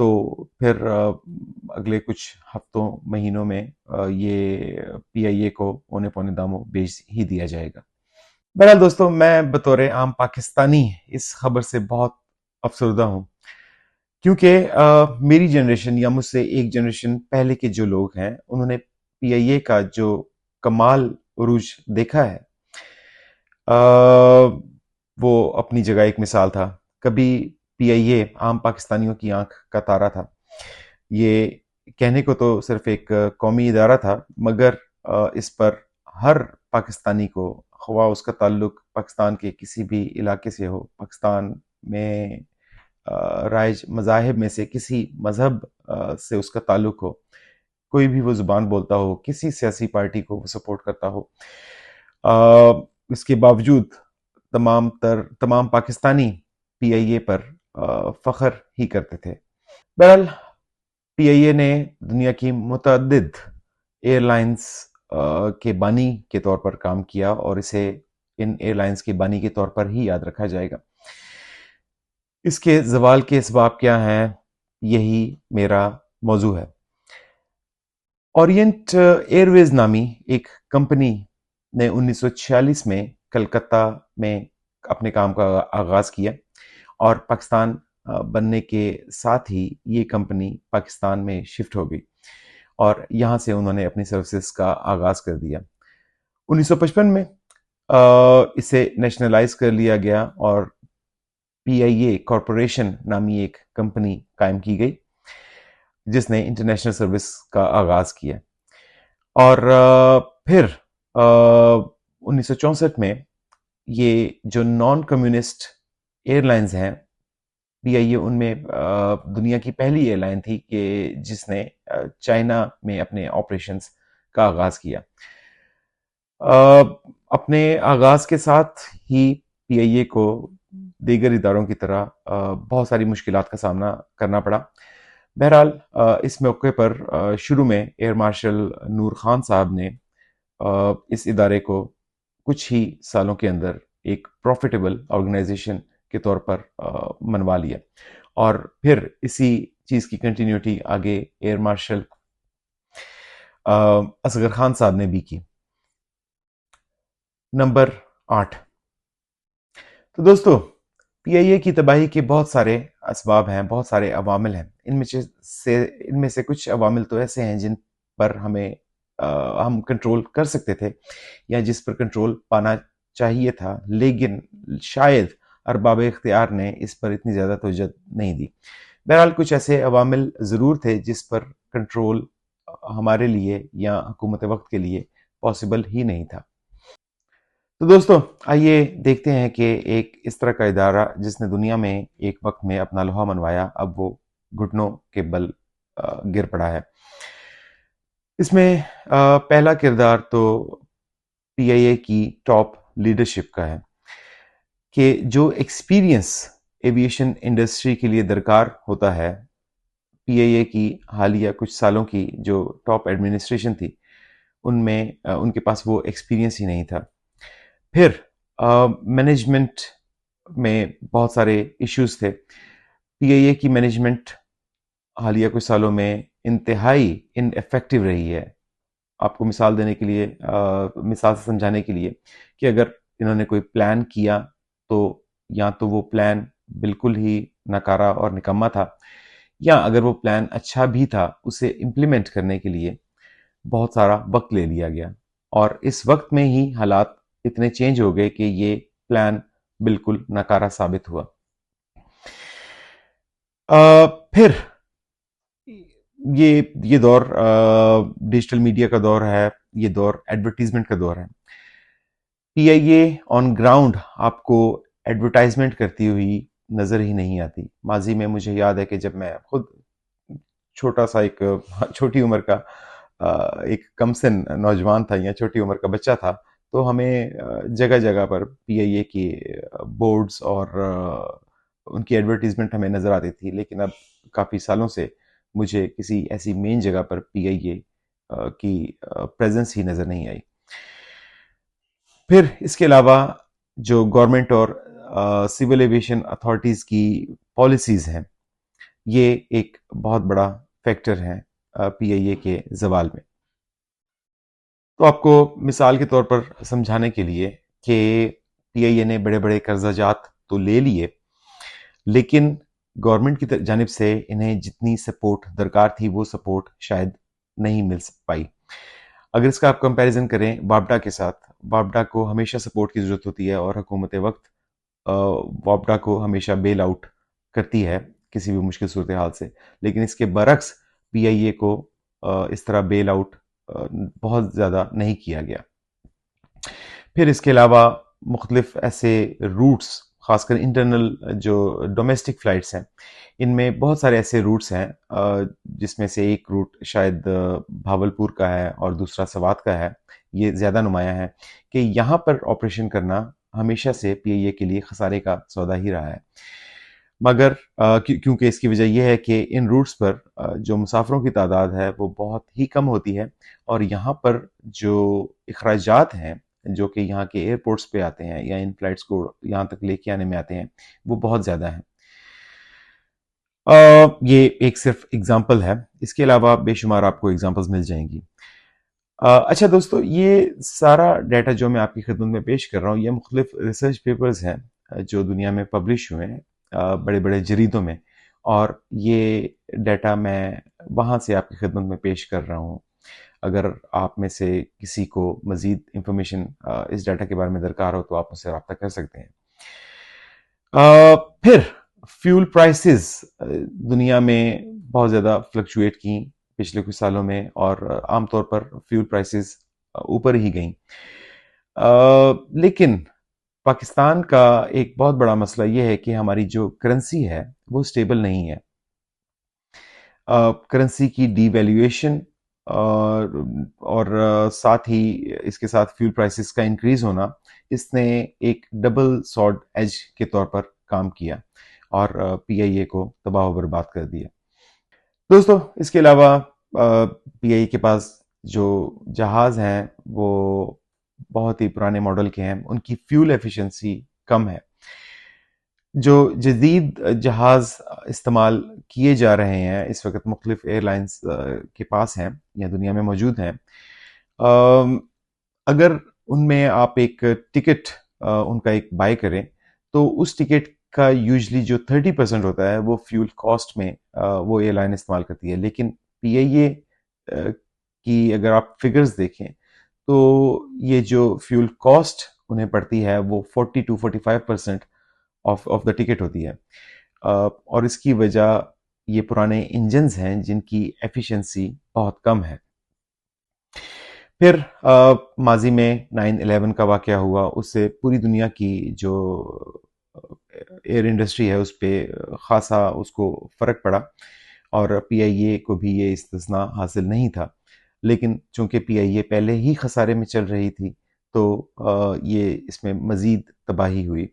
تو پھر اگلے کچھ ہفتوں مہینوں میں یہ پی آئی اے کو اونے پونے داموں بیچ ہی دیا جائے گا۔ بہرحال دوستو، میں بطور عام پاکستانی اس خبر سے بہت افسردہ ہوں، کیونکہ میری جنریشن یا مجھ سے ایک جنریشن پہلے کے جو لوگ ہیں، انہوں نے پی آئی اے کا جو کمال عروج دیکھا ہے، وہ اپنی جگہ ایک مثال تھا۔ کبھی پی آئی اے عام پاکستانیوں کی آنکھ کا تارا تھا۔ یہ کہنے کو تو صرف ایک قومی ادارہ تھا، مگر اس پر ہر پاکستانی کو، خواہ اس کا تعلق پاکستان کے کسی بھی علاقے سے ہو، پاکستان میں رائج مذاہب میں سے کسی مذہب سے اس کا تعلق ہو، کوئی بھی وہ زبان بولتا ہو، کسی سیاسی پارٹی کو وہ سپورٹ کرتا ہو، اس کے باوجود تمام پاکستانی پی آئی اے پر فخر ہی کرتے تھے۔ بہرحال پی آئی اے نے دنیا کی متعدد ایئر لائنز کے بانی کے طور پر کام کیا، اور اسے ان ایئر لائنز کے بانی کے طور پر ہی یاد رکھا جائے گا۔ اس کے زوال کے اسباب کیا ہیں، یہی میرا موضوع ہے۔ اورینٹ ایئر ویز نامی ایک کمپنی نے 1946 میں کلکتہ میں اپنے کام کا آغاز کیا، اور پاکستان بننے کے ساتھ ہی یہ کمپنی پاکستان میں شفٹ ہو گئی، اور یہاں سے انہوں نے اپنی سروسز کا آغاز کر دیا۔ 1955 میں اسے نیشنلائز کر لیا گیا، اور پی آئی اے کارپوریشن نامی ایک کمپنی قائم کی گئی، جس نے انٹرنیشنل سروس کا آغاز کیا۔ اور پھر 1964 میں یہ جو نان کمیونسٹ ایئر لائنز ہیں، پی آئی اے ان میں دنیا کی پہلی ایئر لائن تھی کہ جس نے چائنا میں اپنے آپریشنز کا آغاز کیا۔ اپنے آغاز کے ساتھ ہی پی آئی اے کو دیگر اداروں کی طرح بہت ساری مشکلات کا سامنا کرنا پڑا۔ بہرحال اس موقع پر شروع میں ایئر مارشل نور خان صاحب نے اس ادارے کو کچھ ہی سالوں کے اندر ایک پروفیٹیبل آرگنائزیشن کے طور پر منوا لیا، اور پھر اسی چیز کی کنٹینیوٹی آگے ایئر مارشل اصغر خان صاحب نے بھی کی۔ نمبر 8۔ تو دوستو، پی آئی اے کی تباہی کے بہت سارے اسباب ہیں، بہت سارے عوامل ہیں۔ ان میں سے کچھ عوامل تو ایسے ہیں جن پر ہم کنٹرول کر سکتے تھے، یا جس پر کنٹرول پانا چاہیے تھا، لیکن شاید ارباب اختیار نے اس پر اتنی زیادہ توجہ نہیں دی۔ بہرحال کچھ ایسے عوامل ضرور تھے جس پر کنٹرول ہمارے لیے یا حکومت وقت کے لیے پاسبل ہی نہیں تھا۔ تو دوستو، آئیے دیکھتے ہیں کہ ایک اس طرح کا ادارہ جس نے دنیا میں ایک وقت میں اپنا لوہا منوایا، اب وہ گھٹنوں کے بل گر پڑا ہے۔ اس میں پہلا کردار تو پی آئی اے کی ٹاپ لیڈرشپ کا ہے، کہ جو ایکسپیرینس ایویشن انڈسٹری کے لیے درکار ہوتا ہے، پی آئی اے کی حالیہ کچھ سالوں کی جو ٹاپ ایڈمنسٹریشن تھی، ان میں ان کے پاس وہ ایکسپیرینس ہی نہیں تھا۔ پھر مینجمنٹ میں بہت سارے ایشوز تھے۔ پی آئی اے کی مینجمنٹ حالیہ کچھ سالوں میں انتہائی ان ایفیکٹو رہی ہے۔ آپ کو مثال دینے کے لیے، مثال سے سمجھانے کے لیے، کہ اگر انہوں نے کوئی پلان کیا تو یا تو وہ پلان بالکل ہی ناکارہ اور نکما تھا، یا اگر وہ پلان اچھا بھی تھا، اسے امپلیمنٹ کرنے کے لیے بہت سارا وقت لے لیا گیا، اور اس وقت میں ہی حالات اتنے چینج ہو گئے کہ یہ پلان بالکل ناکارہ ثابت ہوا۔ پھر یہ دور ڈیجیٹل میڈیا کا دور ہے، یہ دور ایڈورٹیزمنٹ کا دور ہے۔ پی آئی اے آن گراؤنڈ آپ کو ایڈورٹائزمنٹ کرتی ہوئی نظر ہی نہیں آتی۔ ماضی میں مجھے یاد ہے کہ جب میں خود چھوٹی عمر کا ایک کمسن نوجوان تھا، یا چھوٹی عمر کا بچہ تھا، تو ہمیں جگہ جگہ پر پی آئی اے کی بورڈز اور ان کی ایڈورٹیزمنٹ ہمیں نظر آتی تھی، لیکن اب کافی سالوں سے مجھے کسی ایسی مین جگہ پر پی آئی اے کی پریزنس ہی نظر نہیں آئی۔ پھر اس کے علاوہ جو گورنمنٹ اور سول ایویشن اتھارٹیز کی پالیسیز ہیں، یہ ایک بہت بڑا فیکٹر ہے پی آئی اے کے زوال میں۔ تو آپ کو مثال کے طور پر سمجھانے کے لیے کہ پی آئی اے نے بڑے بڑے قرضہ جات تو لے لیے، لیکن گورنمنٹ کی جانب سے انہیں جتنی سپورٹ درکار تھی وہ سپورٹ شاید نہیں مل پائی۔ اگر اس کا آپ کمپیریزن کریں وابڈا کے ساتھ، وابڈا کو ہمیشہ سپورٹ کی ضرورت ہوتی ہے اور حکومت وقت وابڈا کو ہمیشہ بیل آؤٹ کرتی ہے کسی بھی مشکل صورتحال سے، لیکن اس کے برعکس پی آئی اے کو اس طرح بیل آؤٹ بہت زیادہ نہیں کیا گیا۔ پھر اس کے علاوہ مختلف ایسے روٹس، خاص کر انٹرنل جو ڈومیسٹک فلائٹس ہیں، ان میں بہت سارے ایسے روٹس ہیں جس میں سے ایک روٹ شاید بھاولپور کا ہے اور دوسرا سوات کا ہے، یہ زیادہ نمایاں ہے کہ یہاں پر آپریشن کرنا ہمیشہ سے پی آئی اے کے لیے خسارے کا سودا ہی رہا ہے، مگر کیونکہ اس کی وجہ یہ ہے کہ ان روٹس پر جو مسافروں کی تعداد ہے وہ بہت ہی کم ہوتی ہے، اور یہاں پر جو اخراجات ہیں جو کہ یہاں کے ایئرپورٹس پہ آتے ہیں یا ان فلائٹس کو یہاں تک لے کے آنے میں آتے ہیں، وہ بہت زیادہ ہیں۔ یہ ایک صرف اگزامپل ہے، اس کے علاوہ بے شمار آپ کو اگزامپلز مل جائیں گی۔ اچھا دوستو، یہ سارا ڈیٹا جو میں آپ کی خدمت میں پیش کر رہا ہوں یہ مختلف ریسرچ پیپرز ہیں جو دنیا میں پبلش ہوئے ہیں بڑے بڑے جریدوں میں، اور یہ ڈیٹا میں وہاں سے آپ کی خدمت میں پیش کر رہا ہوں۔ اگر آپ میں سے کسی کو مزید انفارمیشن اس ڈیٹا کے بارے میں درکار ہو تو آپ مجھ سے رابطہ کر سکتے ہیں۔ پھر فیول پرائسز دنیا میں بہت زیادہ فلکچویٹ کی پچھلے کچھ سالوں میں، اور عام طور پر فیول پرائسز اوپر ہی گئیں، لیکن پاکستان کا ایک بہت بڑا مسئلہ یہ ہے کہ ہماری جو کرنسی ہے وہ سٹیبل نہیں ہے۔ کرنسی کی ڈی ویلیویشن اور ساتھ ہی اس کے ساتھ فیول پرائسز کا انکریز ہونا، اس نے ایک ڈبل سارڈ ایج کے طور پر کام کیا اور پی آئی اے کو تباہ و برباد کر دیا۔ دوستو، اس کے علاوہ پی آئی اے کے پاس جو جہاز ہیں وہ بہت ہی پرانے ماڈل کے ہیں، ان کی فیول ایفیشنسی کم ہے۔ جو جدید جہاز استعمال کیے جا رہے ہیں اس وقت مختلف ایئر لائنز کے پاس ہیں یا دنیا میں موجود ہیں، اگر ان میں آپ ایک ٹکٹ ان کا ایک بائی کریں تو اس ٹکٹ کا یوزلی جو 30% ہوتا ہے وہ فیول کاسٹ میں وہ ایئر لائن استعمال کرتی ہے، لیکن پی آئی اے کی اگر آپ فگرز دیکھیں تو یہ جو فیول کاسٹ انہیں پڑتی ہے وہ 40 to 45% آف دا ٹکٹ ہوتی ہے، اور اس کی وجہ یہ پرانے انجنز ہیں جن کی ایفیشنسی بہت کم ہے۔ پھر ماضی میں 9/11 کا واقعہ ہوا، اس سے پوری دنیا کی جو ایئر انڈسٹری ہے اس پہ خاصا اس کو فرق پڑا، اور پی آئی اے کو بھی یہ استثناء حاصل نہیں تھا، لیکن چونکہ پی آئی اے پہلے ہی خسارے میں چل رہی تھی تو یہ اس میں مزید تباہی ہوئی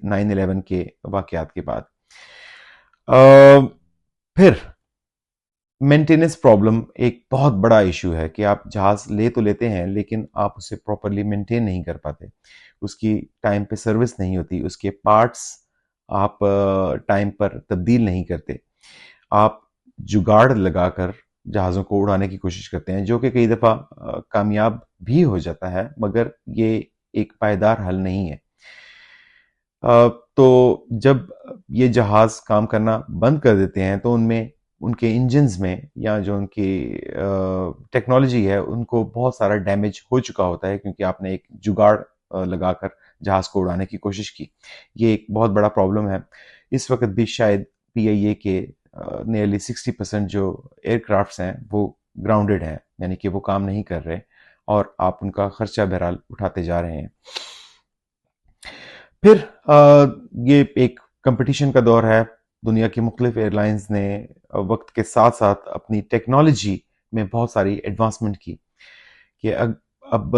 9/11 کے واقعات کے بعد۔ پھر مینٹیننس پرابلم ایک بہت بڑا ایشو ہے کہ آپ جہاز لے تو لیتے ہیں لیکن آپ اسے پراپرلی مینٹین نہیں کر پاتے، اس کی ٹائم پہ سروس نہیں ہوتی، اس کے پارٹس آپ ٹائم پر تبدیل نہیں کرتے، آپ جگاڑ لگا کر جہازوں کو اڑانے کی کوشش کرتے ہیں جو کہ کئی دفعہ کامیاب بھی ہو جاتا ہے، مگر یہ ایک پائیدار حل نہیں ہے۔ تو جب یہ جہاز کام کرنا بند کر دیتے ہیں تو ان میں ان کے انجنز میں یا جو ان کی ٹیکنالوجی ہے ان کو بہت سارا ڈیمیج ہو چکا ہوتا ہے، کیونکہ آپ نے ایک جگاڑ لگا کر جہاز کو اڑانے کی کوشش کی۔ یہ ایک بہت بڑا پرابلم ہے۔ اس وقت بھی شاید پی آئی اے کے نیئرلی 60% جو ایئر کرافٹس ہیں وہ گراؤنڈڈ ہیں، یعنی کہ وہ کام نہیں کر رہے، اور آپ ان کا خرچہ بہرحال اٹھاتے جا رہے ہیں۔ پھر یہ ایک کمپٹیشن کا دور ہے، دنیا کی مختلف ایئر لائنز نے وقت کے ساتھ ساتھ اپنی ٹیکنالوجی میں بہت ساری ایڈوانسمنٹ کی کہ اب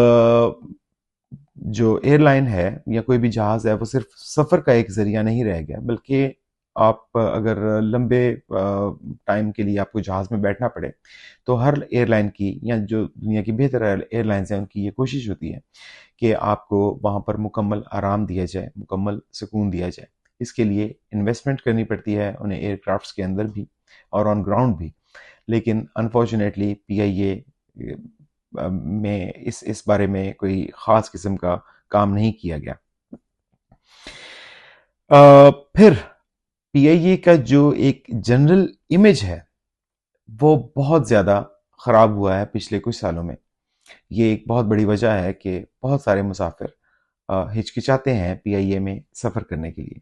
جو ایئر لائن ہے یا کوئی بھی جہاز ہے وہ صرف سفر کا ایک ذریعہ نہیں رہ گیا، بلکہ آپ اگر لمبے ٹائم کے لیے آپ کو جہاز میں بیٹھنا پڑے تو ہر ایئر لائن کی یا جو دنیا کی بہتر ایئر لائنز ہیں ان کی یہ کوشش ہوتی ہے کہ آپ کو وہاں پر مکمل آرام دیا جائے، مکمل سکون دیا جائے۔ اس کے لیے انویسٹمنٹ کرنی پڑتی ہے انہیں ایئر کرافٹس کے اندر بھی اور آن گراؤنڈ بھی، لیکن انفارچونیٹلی پی آئی اے میں اس بارے میں کوئی خاص قسم کا کام نہیں کیا گیا۔ پھر پی آئی اے کا جو ایک جنرل امیج ہے وہ بہت زیادہ خراب ہوا ہے پچھلے کچھ سالوں میں۔ یہ ایک بہت بڑی وجہ ہے کہ بہت سارے مسافر ہچکچاتے ہیں پی آئی اے میں سفر کرنے کے لیے۔